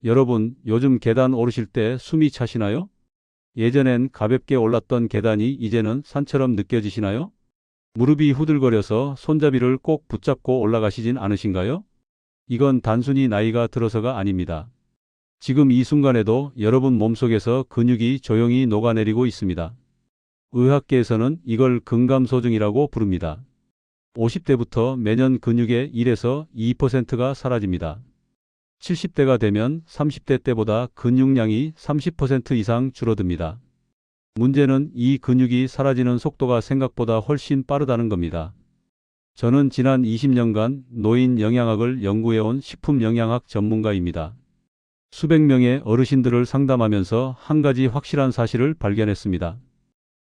여러분, 요즘 계단 오르실 때 숨이 차시나요? 예전엔 가볍게 올랐던 계단이 이제는 산처럼 느껴지시나요? 무릎이 후들거려서 손잡이를 꼭 붙잡고 올라가시진 않으신가요? 이건 단순히 나이가 들어서가 아닙니다. 지금 이 순간에도 여러분 몸속에서 근육이 조용히 녹아내리고 있습니다. 의학계에서는 이걸 근감소증이라고 부릅니다. 50대부터 매년 근육의 1에서 2%가 사라집니다. 70대가 되면 30대 때보다 근육량이 30% 이상 줄어듭니다. 문제는 이 근육이 사라지는 속도가 생각보다 훨씬 빠르다는 겁니다. 저는 지난 20년간 노인 영양학을 연구해온 식품영양학 전문가입니다. 수백 명의 어르신들을 상담하면서 한 가지 확실한 사실을 발견했습니다.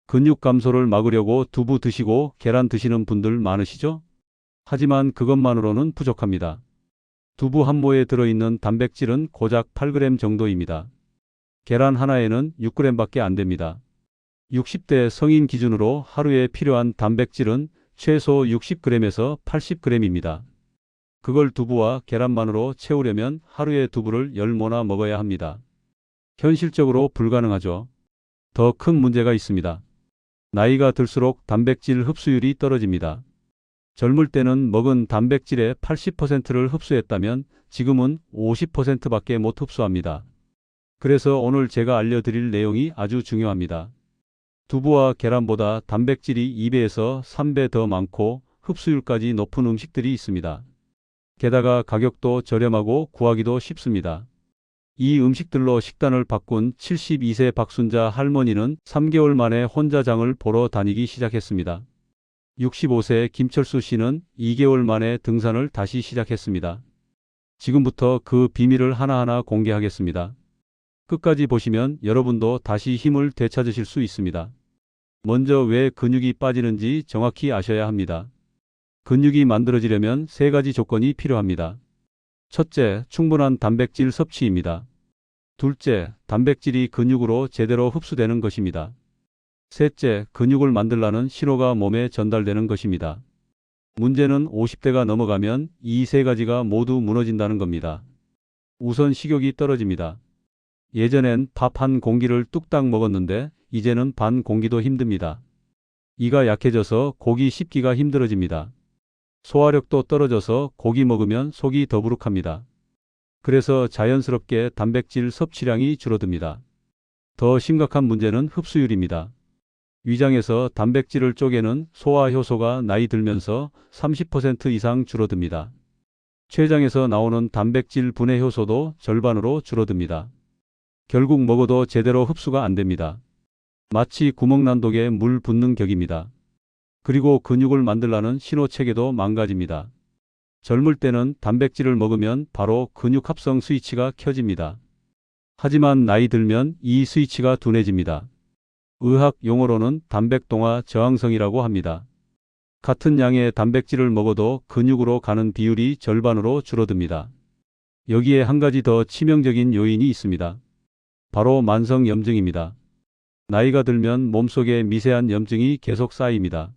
근육 감소를 막으려고 두부 드시고 계란 드시는 분들 많으시죠? 하지만 그것만으로는 부족합니다. 두부 한 모에 들어있는 단백질은 고작 8g 정도입니다. 계란 하나에는 6g밖에 안 됩니다. 60대 성인 기준으로 하루에 필요한 단백질은 최소 60g에서 80g입니다. 그걸 두부와 계란만으로 채우려면 하루에 두부를 10모나 먹어야 합니다. 현실적으로 불가능하죠. 더 큰 문제가 있습니다. 나이가 들수록 단백질 흡수율이 떨어집니다. 젊을 때는 먹은 단백질의 80%를 흡수했다면 지금은 50%밖에 못 흡수합니다. 그래서 오늘 제가 알려드릴 내용이 아주 중요합니다. 두부와 계란보다 단백질이 2배에서 3배 더 많고 흡수율까지 높은 음식들이 있습니다. 게다가 가격도 저렴하고 구하기도 쉽습니다. 이 음식들로 식단을 바꾼 72세 박순자 할머니는 3개월 만에 혼자 장을 보러 다니기 시작했습니다. 65세 김철수 씨는 2개월 만에 등산을 다시 시작했습니다. 지금부터 그 비밀을 하나하나 공개하겠습니다. 끝까지 보시면 여러분도 다시 힘을 되찾으실 수 있습니다. 먼저 왜 근육이 빠지는지 정확히 아셔야 합니다. 근육이 만들어지려면 세 가지 조건이 필요합니다. 첫째, 충분한 단백질 섭취입니다. 둘째, 단백질이 근육으로 제대로 흡수되는 것입니다. 셋째, 근육을 만들라는 신호가 몸에 전달되는 것입니다. 문제는 50대가 넘어가면 이 세 가지가 모두 무너진다는 겁니다. 우선 식욕이 떨어집니다. 예전엔 밥 한 공기를 뚝딱 먹었는데 이제는 반 공기도 힘듭니다. 이가 약해져서 고기 씹기가 힘들어집니다. 소화력도 떨어져서 고기 먹으면 속이 더부룩합니다. 그래서 자연스럽게 단백질 섭취량이 줄어듭니다. 더 심각한 문제는 흡수율입니다. 위장에서 단백질을 쪼개는 소화 효소가 나이 들면서 30% 이상 줄어듭니다. 췌장에서 나오는 단백질 분해 효소도 절반으로 줄어듭니다. 결국 먹어도 제대로 흡수가 안 됩니다. 마치 구멍난 독에 물 붓는 격입니다. 그리고 근육을 만들라는 신호체계도 망가집니다. 젊을 때는 단백질을 먹으면 바로 근육 합성 스위치가 켜집니다. 하지만 나이 들면 이 스위치가 둔해집니다. 의학 용어로는 단백동화 저항성이라고 합니다. 같은 양의 단백질을 먹어도 근육으로 가는 비율이 절반으로 줄어듭니다. 여기에 한 가지 더 치명적인 요인이 있습니다. 바로 만성 염증입니다. 나이가 들면 몸속에 미세한 염증이 계속 쌓입니다.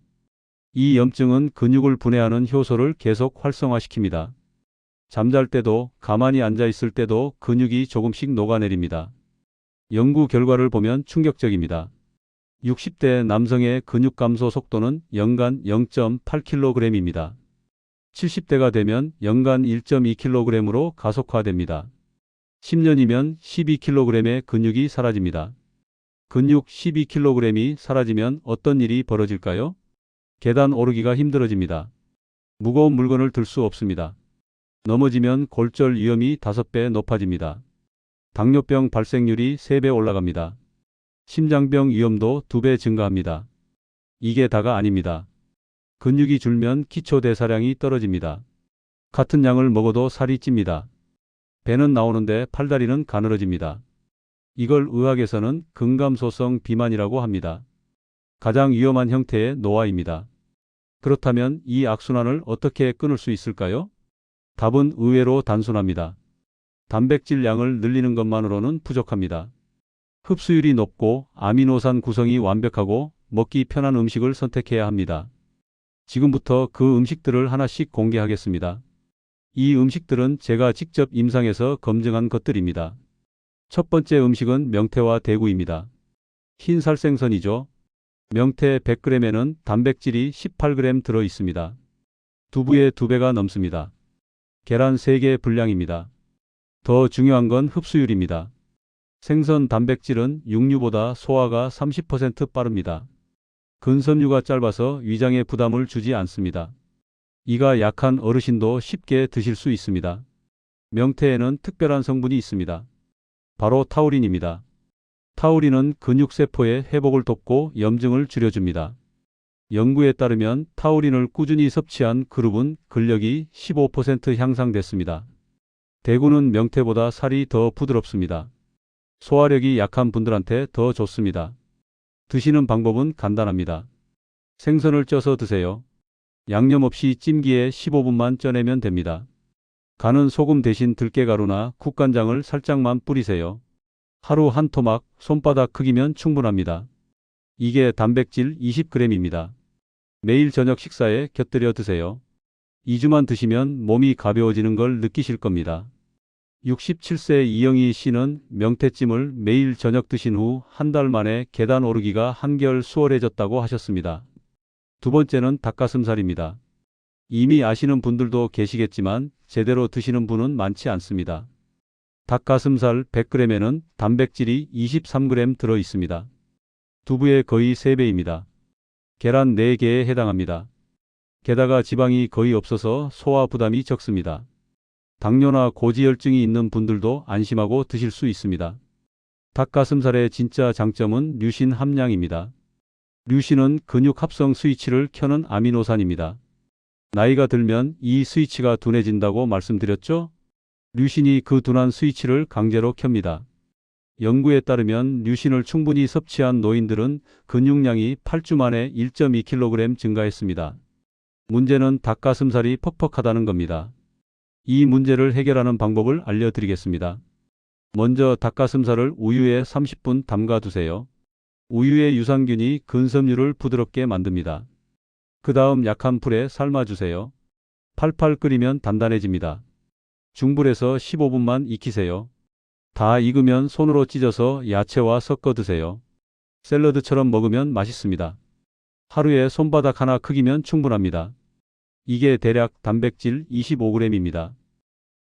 이 염증은 근육을 분해하는 효소를 계속 활성화시킵니다. 잠잘 때도 가만히 앉아 있을 때도 근육이 조금씩 녹아내립니다. 연구 결과를 보면 충격적입니다. 60대 남성의 근육 감소 속도는 연간 0.8kg입니다. 70대가 되면 연간 1.2kg으로 가속화됩니다. 10년이면 12kg의 근육이 사라집니다. 근육 12kg이 사라지면 어떤 일이 벌어질까요? 계단 오르기가 힘들어집니다. 무거운 물건을 들 수 없습니다. 넘어지면 골절 위험이 5배 높아집니다. 당뇨병 발생률이 3배 올라갑니다. 심장병 위험도 2배 증가합니다. 이게 다가 아닙니다. 근육이 줄면 기초대사량이 떨어집니다. 같은 양을 먹어도 살이 찝니다. 배는 나오는데 팔다리는 가늘어집니다. 이걸 의학에서는 근감소성 비만이라고 합니다. 가장 위험한 형태의 노화입니다. 그렇다면 이 악순환을 어떻게 끊을 수 있을까요? 답은 의외로 단순합니다. 단백질 양을 늘리는 것만으로는 부족합니다. 흡수율이 높고 아미노산 구성이 완벽하고 먹기 편한 음식을 선택해야 합니다. 지금부터 그 음식들을 하나씩 공개하겠습니다. 이 음식들은 제가 직접 임상해서 검증한 것들입니다. 첫 번째 음식은 명태와 대구입니다. 흰살 생선이죠. 명태 100g에는 단백질이 18g 들어 있습니다. 두부의 2배가 넘습니다. 계란 3개 분량입니다. 더 중요한 건 흡수율입니다. 생선 단백질은 육류보다 소화가 30% 빠릅니다. 근섬유가 짧아서 위장에 부담을 주지 않습니다. 이가 약한 어르신도 쉽게 드실 수 있습니다. 명태에는 특별한 성분이 있습니다. 바로 타우린입니다. 타우린은 근육세포의 회복을 돕고 염증을 줄여줍니다. 연구에 따르면 타우린을 꾸준히 섭취한 그룹은 근력이 15% 향상됐습니다. 대구는 명태보다 살이 더 부드럽습니다. 소화력이 약한 분들한테 더 좋습니다. 드시는 방법은 간단합니다. 생선을 쪄서 드세요. 양념 없이 찜기에 15분만 쪄내면 됩니다. 간은 소금 대신 들깨가루나 국간장을 살짝만 뿌리세요. 하루 한 토막, 손바닥 크기면 충분합니다. 이게 단백질 20g입니다. 매일 저녁 식사에 곁들여 드세요. 2주만 드시면 몸이 가벼워지는 걸 느끼실 겁니다. 67세 이영희 씨는 명태찜을 매일 저녁 드신 후 한 달 만에 계단 오르기가 한결 수월해졌다고 하셨습니다. 두 번째는 닭가슴살입니다. 이미 아시는 분들도 계시겠지만 제대로 드시는 분은 많지 않습니다. 닭가슴살 100g에는 단백질이 23g 들어 있습니다. 두부의 거의 3배입니다. 계란 4개에 해당합니다. 게다가 지방이 거의 없어서 소화 부담이 적습니다. 당뇨나 고지혈증이 있는 분들도 안심하고 드실 수 있습니다. 닭가슴살의 진짜 장점은 류신 함량입니다. 류신은 근육 합성 스위치를 켜는 아미노산입니다. 나이가 들면 이 스위치가 둔해진다고 말씀드렸죠? 류신이 그 둔한 스위치를 강제로 켭니다. 연구에 따르면 류신을 충분히 섭취한 노인들은 근육량이 8주 만에 1.2kg 증가했습니다. 문제는 닭가슴살이 퍽퍽하다는 겁니다. 이 문제를 해결하는 방법을 알려드리겠습니다. 먼저 닭가슴살을 우유에 30분 담가 두세요. 우유의 유산균이 근섬유를 부드럽게 만듭니다. 그 다음 약한 불에 삶아주세요. 팔팔 끓이면 단단해집니다. 중불에서 15분만 익히세요. 다 익으면 손으로 찢어서 야채와 섞어 드세요. 샐러드처럼 먹으면 맛있습니다. 하루에 손바닥 하나 크기면 충분합니다. 이게 대략 단백질 25g입니다.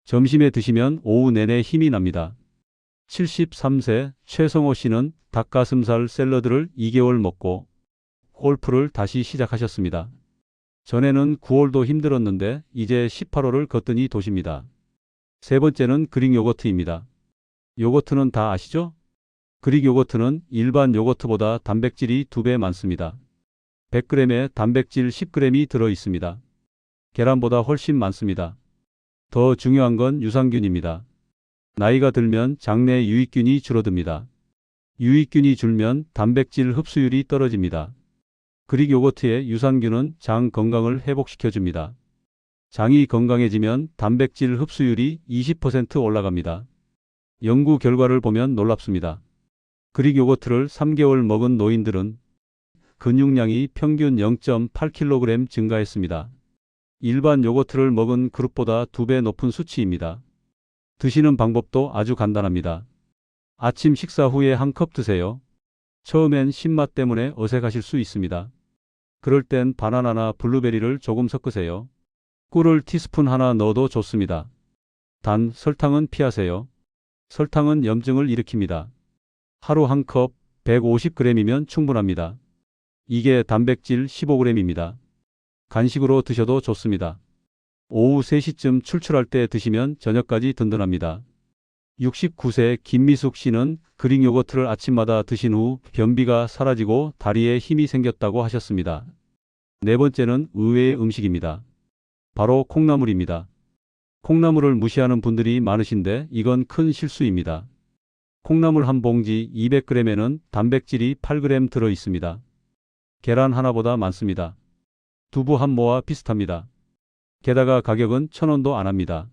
점심에 드시면 오후 내내 힘이 납니다. 73세 최성호 씨는 닭가슴살 샐러드를 2개월 먹고 골프를 다시 시작하셨습니다. 전에는 9홀도 힘들었는데 이제 18홀을 걷더니 도십니다. 세 번째는 그릭 요거트입니다. 요거트는 다 아시죠? 그릭 요거트는 일반 요거트보다 단백질이 2배 많습니다. 100g에 단백질 10g이 들어 있습니다. 계란보다 훨씬 많습니다. 더 중요한 건 유산균입니다. 나이가 들면 장내 유익균이 줄어듭니다. 유익균이 줄면 단백질 흡수율이 떨어집니다. 그릭 요거트의 유산균은 장 건강을 회복시켜줍니다. 장이 건강해지면 단백질 흡수율이 20% 올라갑니다. 연구 결과를 보면 놀랍습니다. 그릭 요거트를 3개월 먹은 노인들은 근육량이 평균 0.8kg 증가했습니다. 일반 요거트를 먹은 그룹보다 2배 높은 수치입니다. 드시는 방법도 아주 간단합니다. 아침 식사 후에 한 컵 드세요. 처음엔 신맛 때문에 어색하실 수 있습니다. 그럴 땐 바나나나 블루베리를 조금 섞으세요. 꿀을 티스푼 하나 넣어도 좋습니다. 단 설탕은 피하세요. 설탕은 염증을 일으킵니다. 하루 한 컵 150g이면 충분합니다. 이게 단백질 15g입니다. 간식으로 드셔도 좋습니다. 오후 3시쯤 출출할 때 드시면 저녁까지 든든합니다. 69세 김미숙 씨는 그릭 요거트를 아침마다 드신 후 변비가 사라지고 다리에 힘이 생겼다고 하셨습니다. 네 번째는 의외의 음식입니다. 바로 콩나물입니다. 콩나물을 무시하는 분들이 많으신데 이건 큰 실수입니다. 콩나물 한 봉지 200g에는 단백질이 8g 들어 있습니다. 계란 하나보다 많습니다. 두부 한 모와 비슷합니다. 게다가 가격은 1,000원도 안 합니다.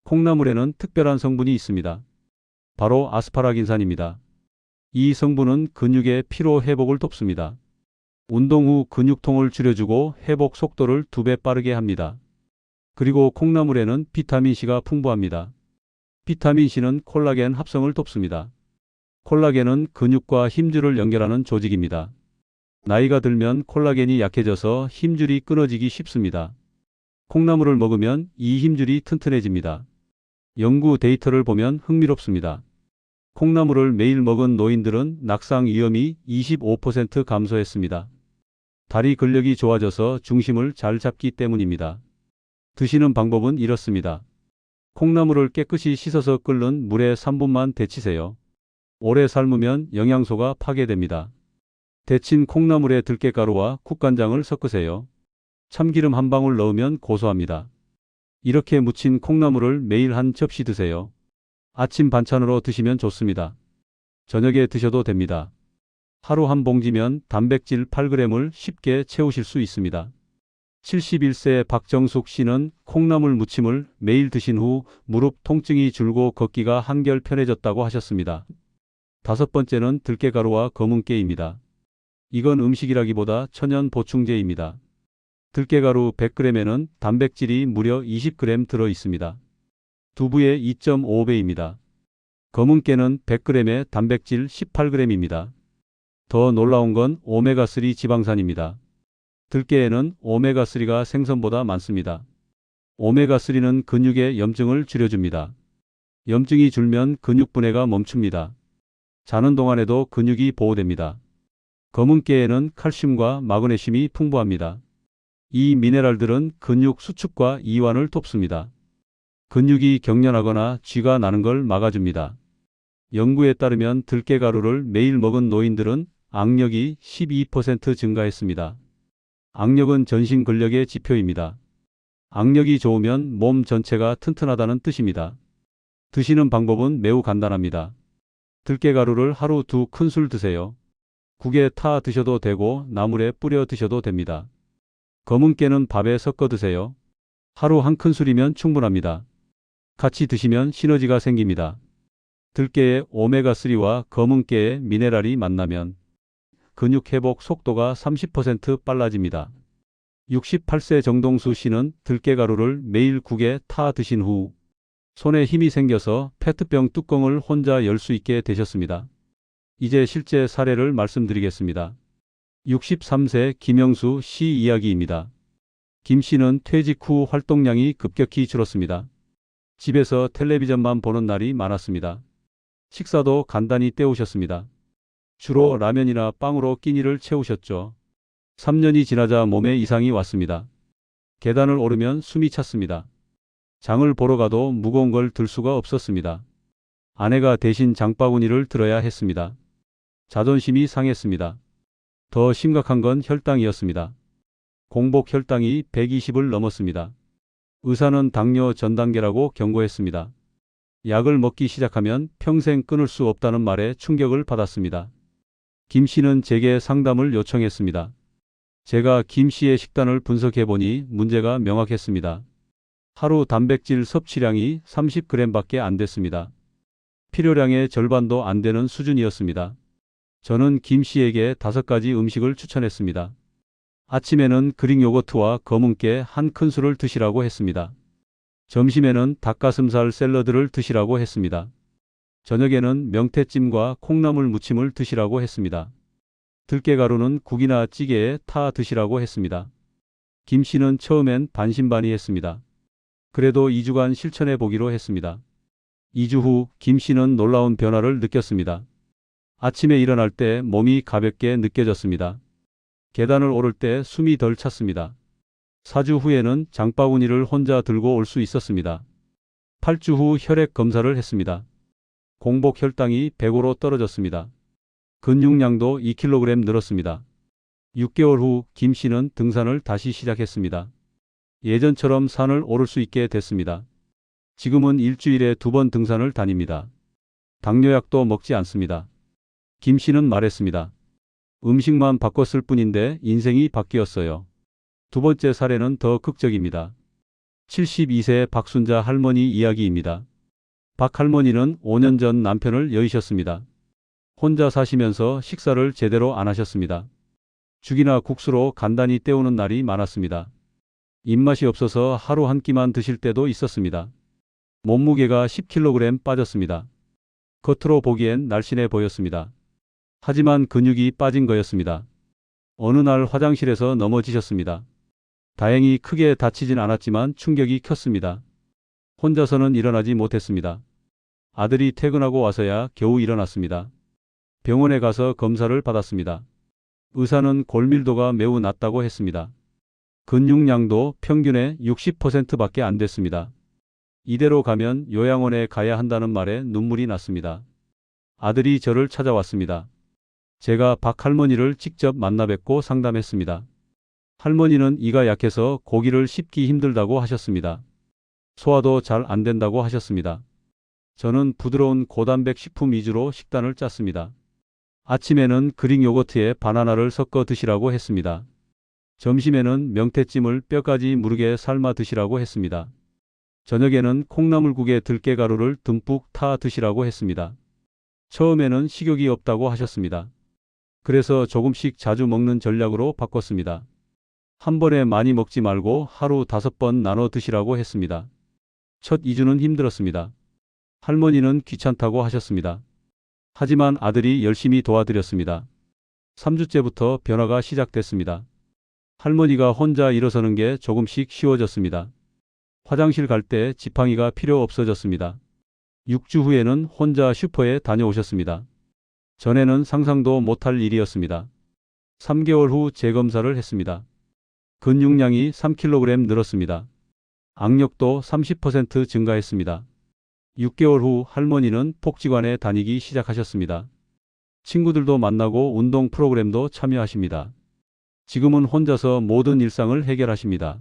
콩나물에는 특별한 성분이 있습니다. 바로 아스파라긴산입니다. 이 성분은 근육의 피로 회복을 돕습니다. 운동 후 근육통을 줄여주고 회복 속도를 2배 빠르게 합니다. 그리고 콩나물에는 비타민C가 풍부합니다. 비타민C는 콜라겐 합성을 돕습니다. 콜라겐은 근육과 힘줄을 연결하는 조직입니다. 나이가 들면 콜라겐이 약해져서 힘줄이 끊어지기 쉽습니다. 콩나물을 먹으면 이 힘줄이 튼튼해집니다. 연구 데이터를 보면 흥미롭습니다. 콩나물을 매일 먹은 노인들은 낙상 위험이 25% 감소했습니다. 다리 근력이 좋아져서 중심을 잘 잡기 때문입니다. 드시는 방법은 이렇습니다. 콩나물을 깨끗이 씻어서 끓는 물에 3분만 데치세요. 오래 삶으면 영양소가 파괴됩니다. 데친 콩나물에 들깨가루와 국간장을 섞으세요. 참기름 한 방울 넣으면 고소합니다. 이렇게 무친 콩나물을 매일 한 접시 드세요. 아침 반찬으로 드시면 좋습니다. 저녁에 드셔도 됩니다. 하루 한 봉지면 단백질 8g을 쉽게 채우실 수 있습니다. 71세 박정숙 씨는 콩나물 무침을 매일 드신 후 무릎 통증이 줄고 걷기가 한결 편해졌다고 하셨습니다. 다섯 번째는 들깨가루와 검은깨입니다. 이건 음식이라기보다 천연 보충제입니다. 들깨가루 100g에는 단백질이 무려 20g 들어 있습니다. 두부의 2.5배입니다. 검은깨는 100g에 단백질 18g입니다. 더 놀라운 건 오메가3 지방산입니다. 들깨에는 오메가3가 생선보다 많습니다. 오메가3는 근육의 염증을 줄여줍니다. 염증이 줄면 근육 분해가 멈춥니다. 자는 동안에도 근육이 보호됩니다. 검은깨에는 칼슘과 마그네슘이 풍부합니다. 이 미네랄들은 근육 수축과 이완을 돕습니다. 근육이 경련하거나 쥐가 나는 걸 막아줍니다. 연구에 따르면 들깨가루를 매일 먹은 노인들은 악력이 12% 증가했습니다. 악력은 전신 근력의 지표입니다. 악력이 좋으면 몸 전체가 튼튼하다는 뜻입니다. 드시는 방법은 매우 간단합니다. 들깨가루를 하루 2큰술 드세요. 국에 타 드셔도 되고 나물에 뿌려 드셔도 됩니다. 검은깨는 밥에 섞어 드세요. 하루 1큰술이면 충분합니다. 같이 드시면 시너지가 생깁니다. 들깨의 오메가3와 검은깨의 미네랄이 만나면 근육 회복 속도가 30% 빨라집니다. 68세 정동수 씨는 들깨가루를 매일 국에 타 드신 후 손에 힘이 생겨서 페트병 뚜껑을 혼자 열 수 있게 되셨습니다. 이제 실제 사례를 말씀드리겠습니다. 63세 김영수 씨 이야기입니다. 김 씨는 퇴직 후 활동량이 급격히 줄었습니다. 집에서 텔레비전만 보는 날이 많았습니다. 식사도 간단히 때우셨습니다. 주로 라면이나 빵으로 끼니를 채우셨죠. 3년이 지나자 몸에 이상이 왔습니다. 계단을 오르면 숨이 찼습니다. 장을 보러 가도 무거운 걸 들 수가 없었습니다. 아내가 대신 장바구니를 들어야 했습니다. 자존심이 상했습니다. 더 심각한 건 혈당이었습니다. 공복 혈당이 120을 넘었습니다. 의사는 당뇨 전 단계라고 경고했습니다. 약을 먹기 시작하면 평생 끊을 수 없다는 말에 충격을 받았습니다. 김 씨는 제게 상담을 요청했습니다. 제가 김 씨의 식단을 분석해보니 문제가 명확했습니다. 하루 단백질 섭취량이 30g밖에 안 됐습니다. 필요량의 절반도 안 되는 수준이었습니다. 저는 김 씨에게 5가지 음식을 추천했습니다. 아침에는 그릭 요거트와 검은깨 1큰술을 드시라고 했습니다. 점심에는 닭가슴살 샐러드를 드시라고 했습니다. 저녁에는 명태찜과 콩나물 무침을 드시라고 했습니다. 들깨가루는 국이나 찌개에 타 드시라고 했습니다. 김 씨는 처음엔 반신반의했습니다. 그래도 2주간 실천해 보기로 했습니다. 2주 후 김 씨는 놀라운 변화를 느꼈습니다. 아침에 일어날 때 몸이 가볍게 느껴졌습니다. 계단을 오를 때 숨이 덜 찼습니다. 4주 후에는 장바구니를 혼자 들고 올 수 있었습니다. 8주 후 혈액 검사를 했습니다. 공복 혈당이 105로 떨어졌습니다. 근육량도 2kg 늘었습니다. 6개월 후 김 씨는 등산을 다시 시작했습니다. 예전처럼 산을 오를 수 있게 됐습니다. 지금은 일주일에 2번 등산을 다닙니다. 당뇨약도 먹지 않습니다. 김 씨는 말했습니다. 음식만 바꿨을 뿐인데 인생이 바뀌었어요. 두 번째 사례는 더 극적입니다. 72세 박순자 할머니 이야기입니다. 박 할머니는 5년 전 남편을 여의셨습니다. 혼자 사시면서 식사를 제대로 안 하셨습니다. 죽이나 국수로 간단히 때우는 날이 많았습니다. 입맛이 없어서 하루 한 끼만 드실 때도 있었습니다. 몸무게가 10kg 빠졌습니다. 겉으로 보기엔 날씬해 보였습니다. 하지만 근육이 빠진 거였습니다. 어느 날 화장실에서 넘어지셨습니다. 다행히 크게 다치진 않았지만 충격이 컸습니다. 혼자서는 일어나지 못했습니다. 아들이 퇴근하고 와서야 겨우 일어났습니다. 병원에 가서 검사를 받았습니다. 의사는 골밀도가 매우 낮다고 했습니다. 근육량도 평균의 60%밖에 안 됐습니다. 이대로 가면 요양원에 가야 한다는 말에 눈물이 났습니다. 아들이 저를 찾아왔습니다. 제가 박 할머니를 직접 만나 뵙고 상담했습니다. 할머니는 이가 약해서 고기를 씹기 힘들다고 하셨습니다. 소화도 잘 안 된다고 하셨습니다. 저는 부드러운 고단백 식품 위주로 식단을 짰습니다. 아침에는 그릭 요거트에 바나나를 섞어 드시라고 했습니다. 점심에는 명태찜을 뼈까지 무르게 삶아 드시라고 했습니다. 저녁에는 콩나물국에 들깨가루를 듬뿍 타 드시라고 했습니다. 처음에는 식욕이 없다고 하셨습니다. 그래서 조금씩 자주 먹는 전략으로 바꿨습니다. 한 번에 많이 먹지 말고 하루 5번 나눠 드시라고 했습니다. 첫 2주는 힘들었습니다. 할머니는 귀찮다고 하셨습니다. 하지만 아들이 열심히 도와드렸습니다. 3주째부터 변화가 시작됐습니다. 할머니가 혼자 일어서는 게 조금씩 쉬워졌습니다. 화장실 갈 때 지팡이가 필요 없어졌습니다. 6주 후에는 혼자 슈퍼에 다녀오셨습니다. 전에는 상상도 못할 일이었습니다. 3개월 후 재검사를 했습니다. 근육량이 3kg 늘었습니다. 악력도 30% 증가했습니다. 6개월 후 할머니는 복지관에 다니기 시작하셨습니다. 친구들도 만나고 운동 프로그램도 참여하십니다. 지금은 혼자서 모든 일상을 해결하십니다.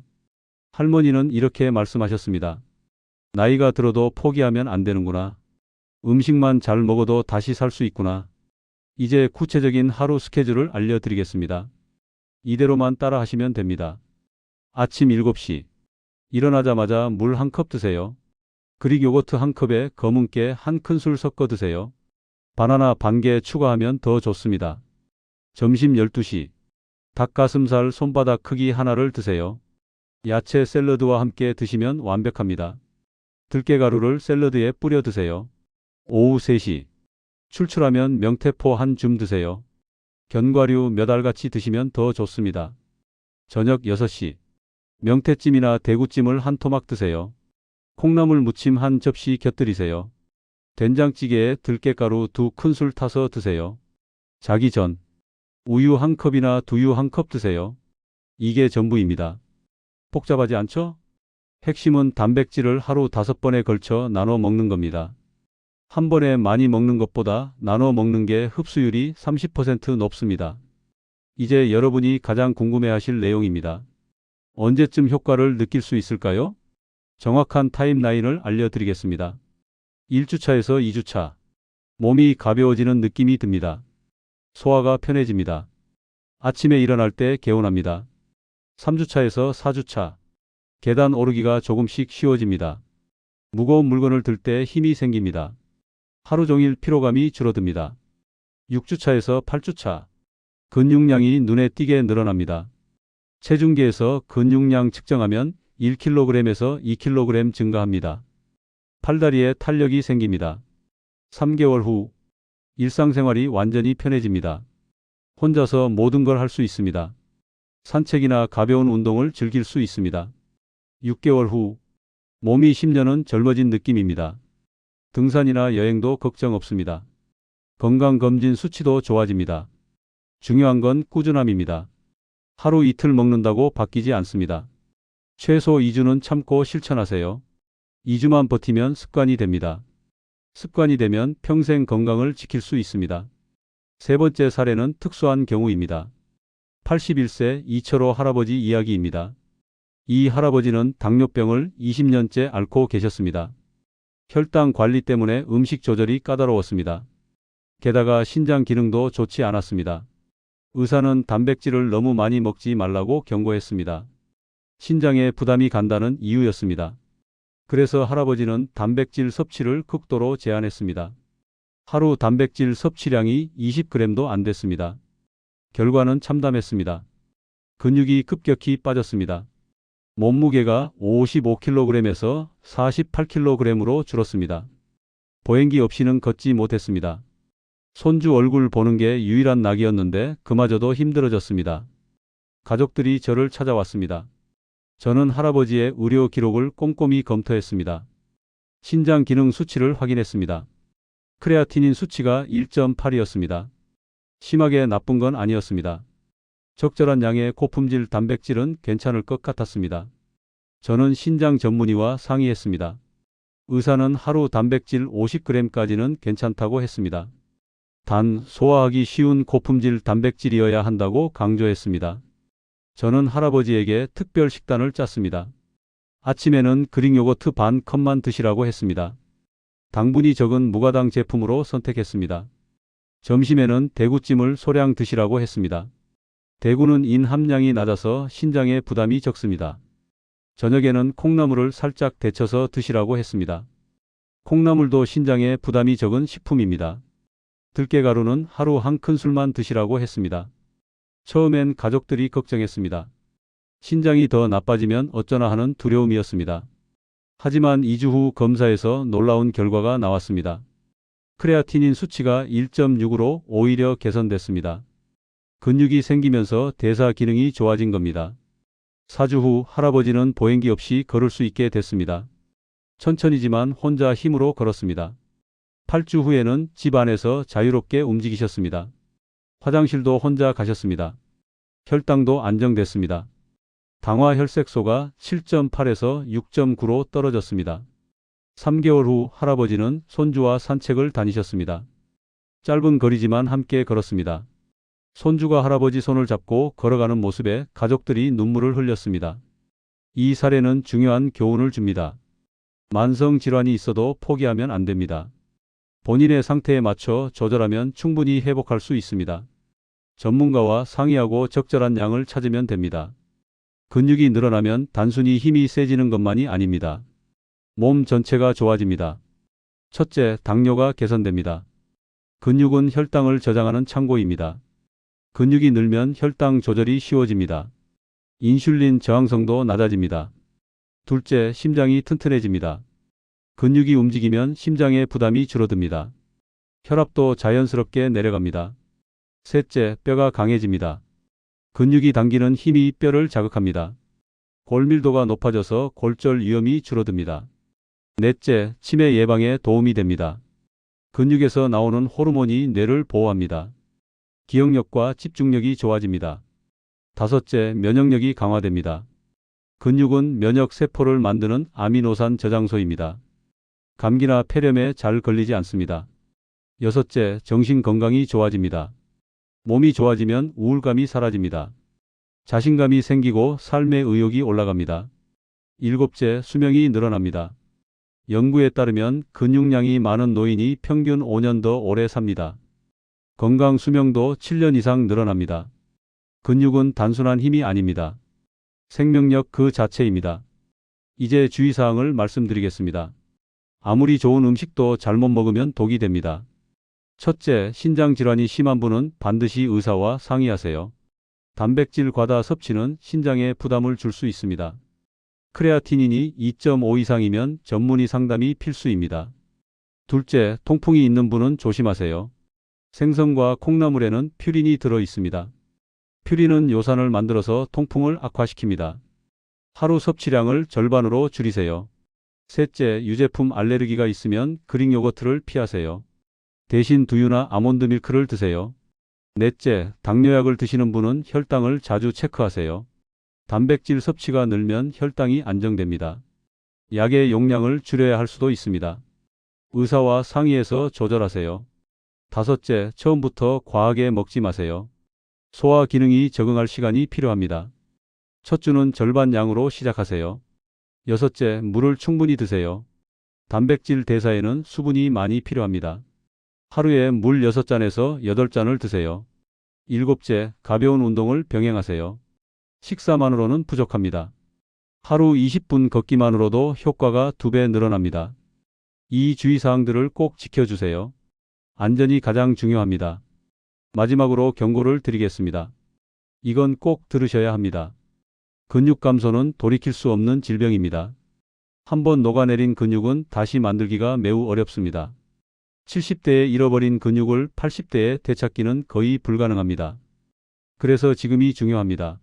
할머니는 이렇게 말씀하셨습니다. 나이가 들어도 포기하면 안 되는구나. 음식만 잘 먹어도 다시 살 수 있구나. 이제 구체적인 하루 스케줄을 알려드리겠습니다. 이대로만 따라 하시면 됩니다. 아침 7시. 일어나자마자 물 1컵 드세요. 그릭 요거트 1컵에 검은 깨 1큰술 섞어 드세요. 바나나 반 개 추가하면 더 좋습니다. 점심 12시. 닭가슴살 손바닥 크기 하나를 드세요. 야채 샐러드와 함께 드시면 완벽합니다. 들깨가루를 샐러드에 뿌려 드세요. 오후 3시. 출출하면 명태포 한 줌 드세요. 견과류 몇 알같이 드시면 더 좋습니다. 저녁 6시. 명태찜이나 대구찜을 한 토막 드세요. 콩나물 무침 한 접시 곁들이세요. 된장찌개에 들깨가루 2큰술 타서 드세요. 자기 전. 우유 1컵이나 두유 1컵 드세요. 이게 전부입니다. 복잡하지 않죠? 핵심은 단백질을 하루 5번에 걸쳐 나눠 먹는 겁니다. 한 번에 많이 먹는 것보다 나눠 먹는 게 흡수율이 30% 높습니다. 이제 여러분이 가장 궁금해하실 내용입니다. 언제쯤 효과를 느낄 수 있을까요? 정확한 타임라인을 알려드리겠습니다. 1주차에서 2주차. 몸이 가벼워지는 느낌이 듭니다. 소화가 편해집니다. 아침에 일어날 때 개운합니다. 3주차에서 4주차. 계단 오르기가 조금씩 쉬워집니다. 무거운 물건을 들 때 힘이 생깁니다. 하루 종일 피로감이 줄어듭니다. 6주차에서 8주차. 근육량이 눈에 띄게 늘어납니다. 체중계에서 근육량 측정하면 1kg에서 2kg 증가합니다. 팔다리에 탄력이 생깁니다. 3개월 후 일상생활이 완전히 편해집니다. 혼자서 모든 걸 할 수 있습니다. 산책이나 가벼운 운동을 즐길 수 있습니다. 6개월 후 몸이 10년은 젊어진 느낌입니다. 등산이나 여행도 걱정 없습니다. 건강검진 수치도 좋아집니다. 중요한 건 꾸준함입니다. 하루 이틀 먹는다고 바뀌지 않습니다. 최소 2주는 참고 실천하세요. 2주만 버티면 습관이 됩니다. 습관이 되면 평생 건강을 지킬 수 있습니다. 세 번째 사례는 특수한 경우입니다. 81세 이철호 할아버지 이야기입니다. 이 할아버지는 당뇨병을 20년째 앓고 계셨습니다. 혈당 관리 때문에 음식 조절이 까다로웠습니다. 게다가 신장 기능도 좋지 않았습니다. 의사는 단백질을 너무 많이 먹지 말라고 경고했습니다. 신장에 부담이 간다는 이유였습니다. 그래서 할아버지는 단백질 섭취를 극도로 제한했습니다. 하루 단백질 섭취량이 20g도 안 됐습니다. 결과는 참담했습니다. 근육이 급격히 빠졌습니다. 몸무게가 55kg에서 48kg으로 줄었습니다. 보행기 없이는 걷지 못했습니다. 손주 얼굴 보는 게 유일한 낙이었는데 그마저도 힘들어졌습니다. 가족들이 저를 찾아왔습니다. 저는 할아버지의 의료 기록을 꼼꼼히 검토했습니다. 신장 기능 수치를 확인했습니다. 크레아티닌 수치가 1.8이었습니다. 심하게 나쁜 건 아니었습니다. 적절한 양의 고품질 단백질은 괜찮을 것 같았습니다. 저는 신장 전문의와 상의했습니다. 의사는 하루 단백질 50g까지는 괜찮다고 했습니다. 단 소화하기 쉬운 고품질 단백질이어야 한다고 강조했습니다. 저는 할아버지에게 특별 식단을 짰습니다. 아침에는 그릭 요거트 반 컵만 드시라고 했습니다. 당분이 적은 무가당 제품으로 선택했습니다. 점심에는 대구찜을 소량 드시라고 했습니다. 대구는 인 함량이 낮아서 신장에 부담이 적습니다. 저녁에는 콩나물을 살짝 데쳐서 드시라고 했습니다. 콩나물도 신장에 부담이 적은 식품입니다. 들깨가루는 하루 한 큰술만 드시라고 했습니다. 처음엔 가족들이 걱정했습니다. 신장이 더 나빠지면 어쩌나 하는 두려움이었습니다. 하지만 2주 후 검사에서 놀라운 결과가 나왔습니다. 크레아티닌 수치가 1.6으로 오히려 개선됐습니다. 근육이 생기면서 대사 기능이 좋아진 겁니다. 4주 후 할아버지는 보행기 없이 걸을 수 있게 됐습니다. 천천히지만 혼자 힘으로 걸었습니다. 8주 후에는 집 안에서 자유롭게 움직이셨습니다. 화장실도 혼자 가셨습니다. 혈당도 안정됐습니다. 당화 혈색소가 7.8에서 6.9로 떨어졌습니다. 3개월 후 할아버지는 손주와 산책을 다니셨습니다. 짧은 거리지만 함께 걸었습니다. 손주가 할아버지 손을 잡고 걸어가는 모습에 가족들이 눈물을 흘렸습니다. 이 사례는 중요한 교훈을 줍니다. 만성 질환이 있어도 포기하면 안 됩니다. 본인의 상태에 맞춰 조절하면 충분히 회복할 수 있습니다. 전문가와 상의하고 적절한 양을 찾으면 됩니다. 근육이 늘어나면 단순히 힘이 세지는 것만이 아닙니다. 몸 전체가 좋아집니다. 첫째, 당뇨가 개선됩니다. 근육은 혈당을 저장하는 창고입니다. 근육이 늘면 혈당 조절이 쉬워집니다. 인슐린 저항성도 낮아집니다. 둘째, 심장이 튼튼해집니다. 근육이 움직이면 심장의 부담이 줄어듭니다. 혈압도 자연스럽게 내려갑니다. 셋째, 뼈가 강해집니다. 근육이 당기는 힘이 뼈를 자극합니다. 골밀도가 높아져서 골절 위험이 줄어듭니다. 넷째, 치매 예방에 도움이 됩니다. 근육에서 나오는 호르몬이 뇌를 보호합니다. 기억력과 집중력이 좋아집니다. 다섯째, 면역력이 강화됩니다. 근육은 면역 세포를 만드는 아미노산 저장소입니다. 감기나 폐렴에 잘 걸리지 않습니다. 여섯째, 정신 건강이 좋아집니다. 몸이 좋아지면 우울감이 사라집니다. 자신감이 생기고 삶의 의욕이 올라갑니다. 일곱째, 수명이 늘어납니다. 연구에 따르면 근육량이 많은 노인이 평균 5년 더 오래 삽니다. 건강 수명도 7년 이상 늘어납니다. 근육은 단순한 힘이 아닙니다. 생명력 그 자체입니다. 이제 주의사항을 말씀드리겠습니다. 아무리 좋은 음식도 잘못 먹으면 독이 됩니다. 첫째, 신장 질환이 심한 분은 반드시 의사와 상의하세요. 단백질 과다 섭취는 신장에 부담을 줄 수 있습니다. 크레아티닌이 2.5 이상이면 전문의 상담이 필수입니다. 둘째, 통풍이 있는 분은 조심하세요. 생선과 콩나물에는 퓨린이 들어 있습니다. 퓨린은 요산을 만들어서 통풍을 악화시킵니다. 하루 섭취량을 절반으로 줄이세요. 셋째, 유제품 알레르기가 있으면 그릭 요거트를 피하세요. 대신 두유나 아몬드 밀크를 드세요. 넷째, 당뇨약을 드시는 분은 혈당을 자주 체크하세요. 단백질 섭취가 늘면 혈당이 안정됩니다. 약의 용량을 줄여야 할 수도 있습니다. 의사와 상의해서 조절하세요. 다섯째, 처음부터 과하게 먹지 마세요. 소화 기능이 적응할 시간이 필요합니다. 첫 주는 절반 양으로 시작하세요. 여섯째, 물을 충분히 드세요. 단백질 대사에는 수분이 많이 필요합니다. 하루에 물 6잔에서 8잔을 드세요. 일곱째, 가벼운 운동을 병행하세요. 식사만으로는 부족합니다. 하루 20분 걷기만으로도 효과가 2배 늘어납니다. 이 주의사항들을 꼭 지켜주세요. 안전이 가장 중요합니다. 마지막으로 경고를 드리겠습니다. 이건 꼭 들으셔야 합니다. 근육 감소는 돌이킬 수 없는 질병입니다. 한번 녹아내린 근육은 다시 만들기가 매우 어렵습니다. 70대에 잃어버린 근육을 80대에 되찾기는 거의 불가능합니다. 그래서 지금이 중요합니다.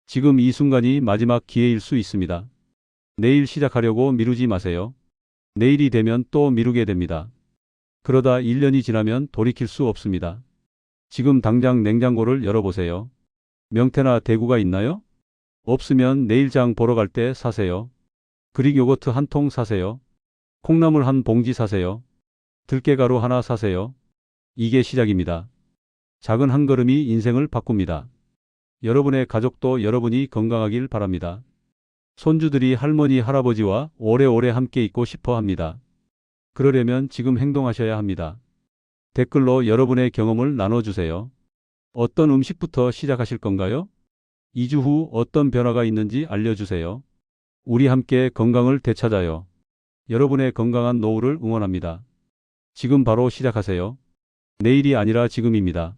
지금 이 순간이 마지막 기회일 수 있습니다. 내일 시작하려고 미루지 마세요. 내일이 되면 또 미루게 됩니다. 그러다 1년이 지나면 돌이킬 수 없습니다. 지금 당장 냉장고를 열어보세요. 명태나 대구가 있나요? 없으면 내일 장 보러 갈 때 사세요. 그릭 요거트 한 통 사세요. 콩나물 한 봉지 사세요. 들깨가루 하나 사세요. 이게 시작입니다. 작은 한 걸음이 인생을 바꿉니다. 여러분의 가족도 여러분이 건강하길 바랍니다. 손주들이 할머니, 할아버지와 오래오래 함께 있고 싶어 합니다. 그러려면 지금 행동하셔야 합니다. 댓글로 여러분의 경험을 나눠주세요. 어떤 음식부터 시작하실 건가요? 2주 후 어떤 변화가 있는지 알려주세요. 우리 함께 건강을 되찾아요. 여러분의 건강한 노후를 응원합니다. 지금 바로 시작하세요. 내일이 아니라 지금입니다.